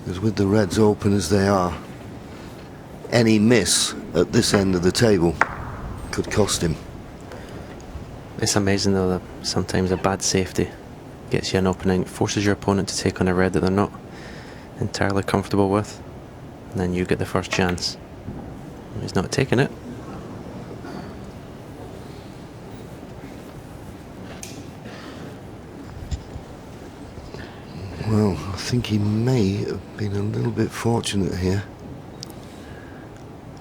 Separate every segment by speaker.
Speaker 1: Because with the reds open as they are, any miss at this end of the table could cost him.
Speaker 2: It's amazing though that sometimes a bad safety gets you an opening, forces your opponent to take on a red that they're not entirely comfortable with, and then you get the first chance. He's not taking it.
Speaker 1: Well, I think he may have been a little bit fortunate here.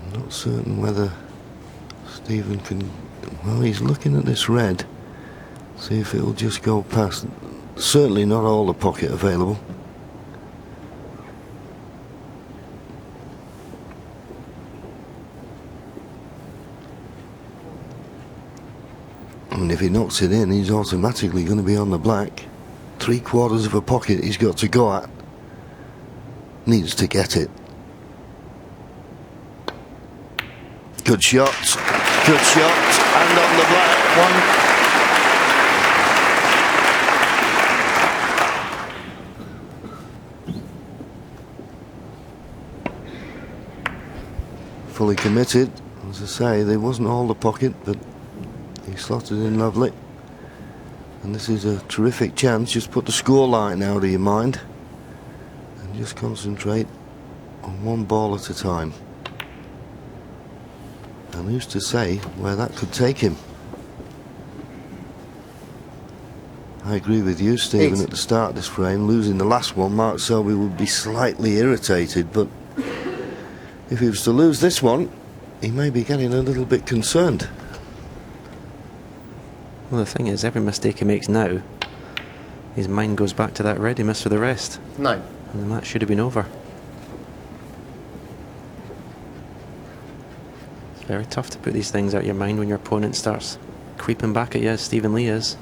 Speaker 1: I'm not certain whether Stephen can... Well, he's looking at this red. See if it'll just go past. Certainly not all the pocket available. And if he knocks it in, he's automatically going to be on the black. 3/4 of a pocket he's got to go at. Needs to get it. Good shot. Good shot. And on the black. One. Fully committed. As I say, there wasn't all the pocket, but he slotted in lovely. And this is a terrific chance. Just put the score line out of your mind and just concentrate on one ball at a time. And who's to say where that could take him? I agree with you, Stephen, at the start of this frame. Losing the last one, Mark Selby would be slightly irritated, but if he was to lose this one, he may be getting a little bit concerned.
Speaker 2: Well, the thing is, every mistake he makes now, his mind goes back to that red he missed for the rest.
Speaker 3: 9.
Speaker 2: And the match should have been over. It's very tough to put these things out of your mind when your opponent starts creeping back at you, as Stephen Lee is.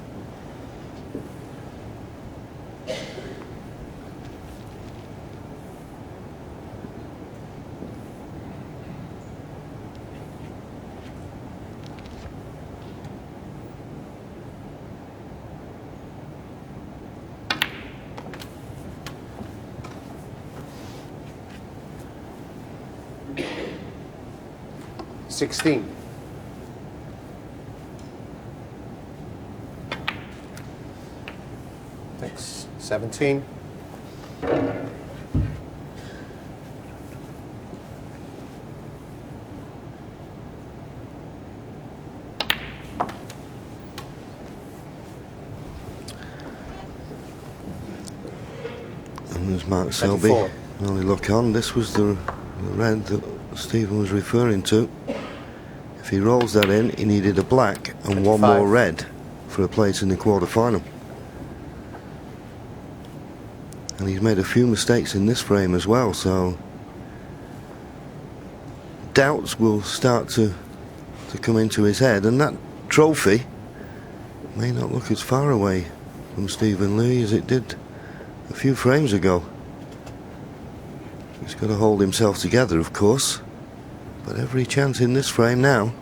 Speaker 3: $16. Thanks. 17.
Speaker 1: And there's Mark Selby. Only look on. This was the red that Stephen was referring to. If he rolls that in, he needed a black and 1 more red for a place in the quarter-final. And he's made a few mistakes in this frame as well, so doubts will start to come into his head, and that trophy may not look as far away from Stephen Lee as it did a few frames ago. He's got to hold himself together, of course, but every chance in this frame now.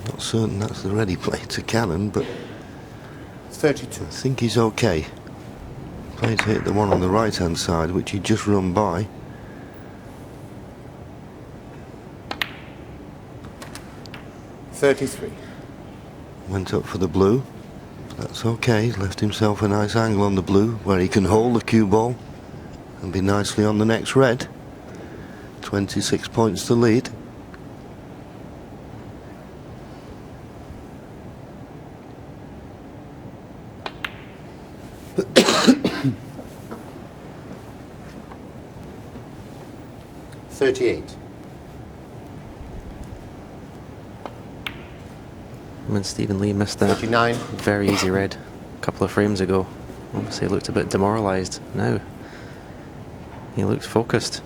Speaker 1: Not certain that's the ready play to Cannon, but
Speaker 3: 32.
Speaker 1: I think he's okay. Played to hit the one on the right hand side, which he just run by.
Speaker 3: $33.
Speaker 1: Went up for the blue. That's okay. He's left himself a nice angle on the blue where he can hold the cue ball and be nicely on the next red. 26 points to lead.
Speaker 3: $38.
Speaker 2: When Stephen Lee missed that
Speaker 3: 39.
Speaker 2: very easy red a couple of frames ago, obviously he looked a bit demoralised. Now he looks focused.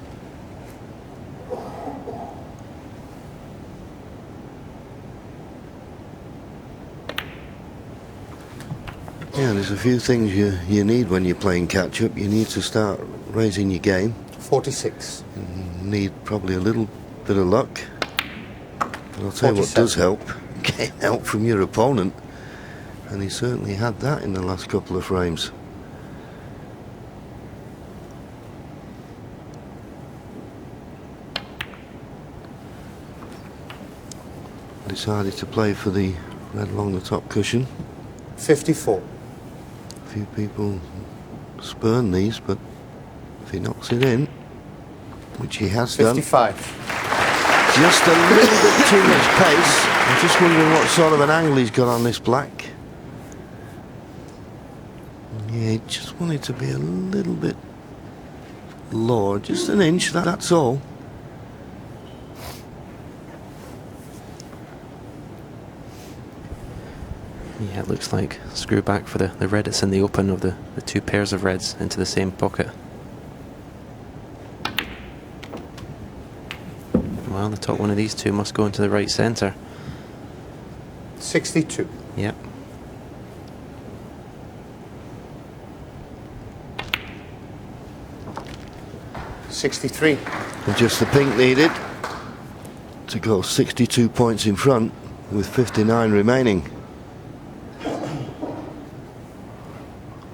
Speaker 1: Yeah, there's a few things you need when you're playing catch-up. You need to start raising your game.
Speaker 3: 46.
Speaker 1: You need probably a little bit of luck. But I'll tell you what does help. getting out from your opponent, and he certainly had that in the last couple of frames. Decided to play for the red along the top cushion.
Speaker 3: 54.
Speaker 1: A few people spurn these, but if he knocks it in, which he has
Speaker 3: 55.
Speaker 1: done, just a little bit too much pace. I'm just wondering what sort of an angle he's got on this black. Yeah, he just wanted to be a little bit lower, just an inch, that's all.
Speaker 2: Yeah, it looks like screw back for the red. It's in the open of the two pairs of reds into the same pocket. Well, the top one of these two must go into the right centre.
Speaker 3: 62.
Speaker 2: Yep.
Speaker 3: '63.
Speaker 1: And just the pink needed to go 62 points in front with 59 remaining.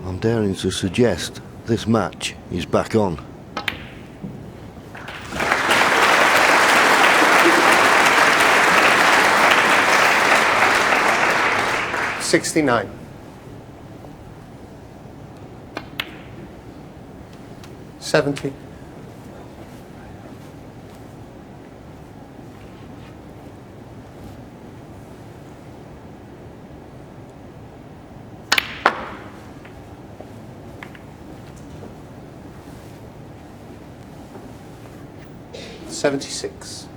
Speaker 1: I'm daring to suggest this match is back on.
Speaker 3: '69. 70. 76.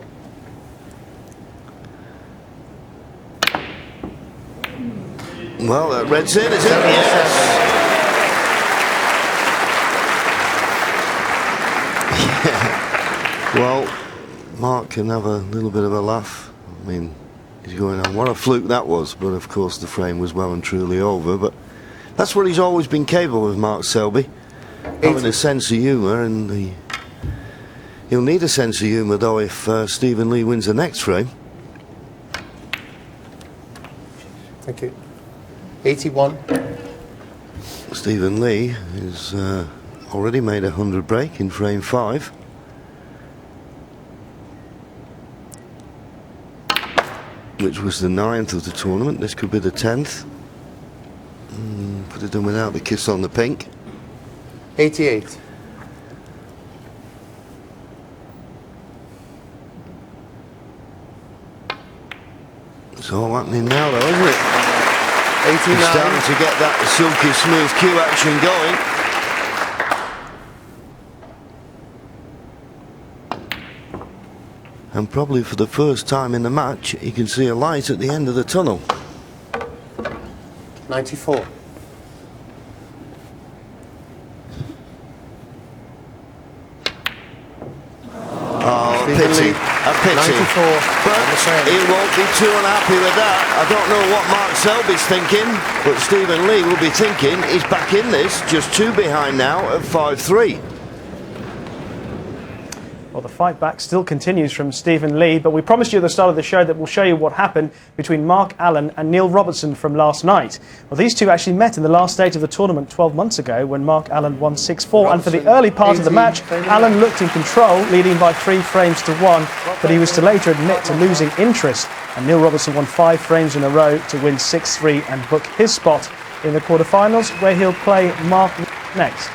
Speaker 1: Well, that red's in, is it? Yes. Yeah. Well, Mark can have a little bit of a laugh. I mean, he's going on, what a fluke that was. But of course the frame was well and truly over. But that's what he's always been capable of, Mark Selby. Having a sense of humour, and he'll need a sense of humour though if Stephen Lee wins the next frame.
Speaker 3: Thank you. 81.
Speaker 1: Stephen Lee has already made a 100 break in frame 5. Which was the 9th of the tournament. This could be the 10th. Could have done without the kiss on the pink.
Speaker 3: 88.
Speaker 1: It's all happening now though, isn't it?
Speaker 3: 89.
Speaker 1: He's starting to get that silky smooth cue action going. And probably for the first time in the match, he can see a light at the end of the tunnel.
Speaker 3: 94.
Speaker 1: Oh, a pity. A pity.
Speaker 3: 94.
Speaker 1: But he won't be too unhappy with that. I don't know what Mark Selby's thinking, but Stephen Lee will be thinking he's back in this, just 2 behind now at 5-3.
Speaker 4: Well, the fight back still continues from Stephen Lee, but we promised you at the start of the show that we'll show you what happened between Mark Allen and Neil Robertson from last night. Well, these two actually met in the last stage of the tournament 12 months ago when Mark Allen won 6-4. And for the early part of the match, Allen looked in control, leading by 3 frames to 1, but he was to later admit to losing interest. And Neil Robertson won 5 frames in a row to win 6-3 and book his spot in the quarterfinals, where he'll play Mark next.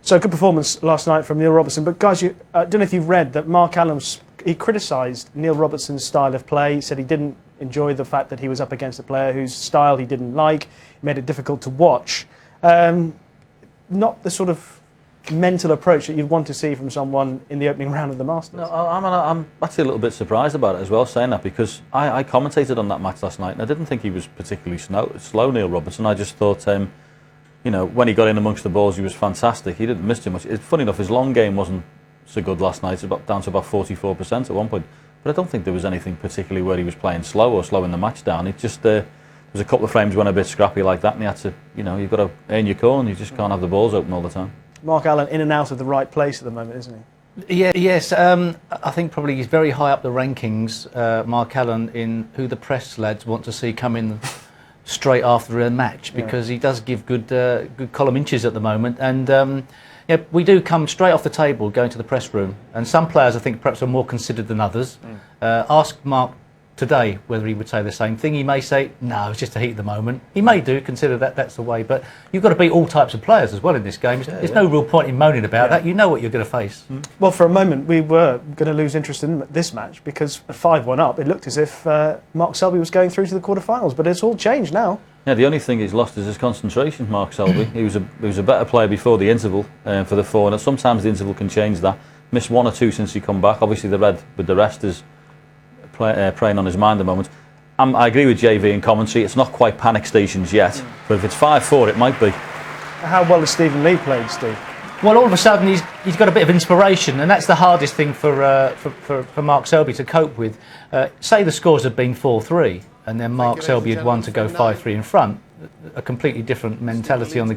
Speaker 4: So good performance last night from Neil Robertson. But guys, I don't know if you've read that Mark Allen, he criticised Neil Robertson's style of play. He said he didn't enjoy the fact that he was up against a player whose style he didn't like. It made it difficult to watch. Not the sort of mental approach that you'd want to see from someone in the opening round of the Masters.
Speaker 5: No, I'm actually a little bit surprised about it as well, saying that, because I commentated on that match last night and I didn't think he was particularly slow, Neil Robertson. I just thought, you know, when he got in amongst the balls, he was fantastic. He didn't miss too much. It's funny enough, his long game wasn't so good last night. It's down to about 44% at one point. But I don't think there was anything particularly where he was playing slow or slowing the match down. It just there was a couple of frames went a bit scrappy like that, and he had to, you know, you've got to earn your corner. You just can't have the balls open all the time.
Speaker 4: Mark Allen in and out of the right place at the moment, isn't he?
Speaker 6: Yeah, yes. I think probably he's very high up the rankings, Mark Allen, in who the press lads want to see come in straight after a match, because he does give good column inches at the moment. And yeah, we do come straight off the table going to the press room. And some players, I think, perhaps are more considered than others. Ask Mark today whether he would say the same thing. He may say, no, it's just a heat at the moment. He may do, consider that's the way. But you've got to beat all types of players as well in this game. There's no real point in moaning about that. You know what you're going to face.
Speaker 4: Well, for a moment, we were going to lose interest in this match because 5-1 up, it looked as if Mark Selby was going through to the quarterfinals, but it's all changed now.
Speaker 5: Yeah, the only thing he's lost is his concentration, Mark Selby. He was a better player before the interval for the 4, and sometimes the interval can change that. Missed 1 or 2 since he come back. Obviously, the red with the rest is preying on his mind at the moment. I agree with JV in commentary. It's not quite panic stations yet, but if it's 5-4, it might be.
Speaker 4: How well has Stephen Lee played, Steve?
Speaker 6: Well, all of a sudden he's got a bit of inspiration, and that's the hardest thing for Mark Selby to cope with. Say the scores had been 4-3, and then Mark Selby had won to go 5-3 in front. A completely different mentality on the